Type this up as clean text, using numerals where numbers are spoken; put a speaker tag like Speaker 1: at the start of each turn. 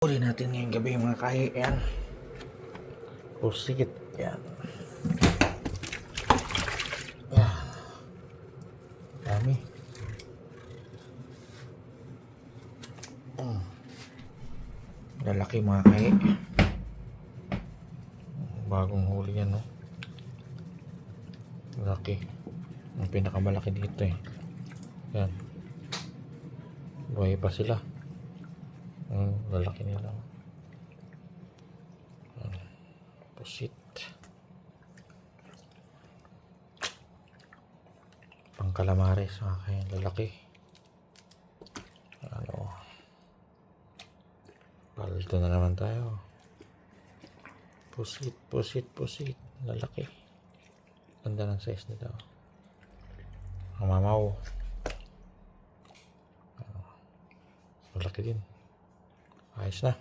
Speaker 1: Uli natin ngayong gabi mga kahi. Yan. Pusit. Yan. Yan. Dami. Lalaki mga kahi. Bagong huli yan, no? Laki. Ang pinakamalaki dito eh. Yan. Buhay pa sila. Lalaki nila. Pusit. Pang calamares mga kahi. Lalaki. Ano. Palito na naman tayo. Pusit, pusit, pusit. Lalaki. Ganda ng size nito. Ang mamaw. Malaki din. Ayos na.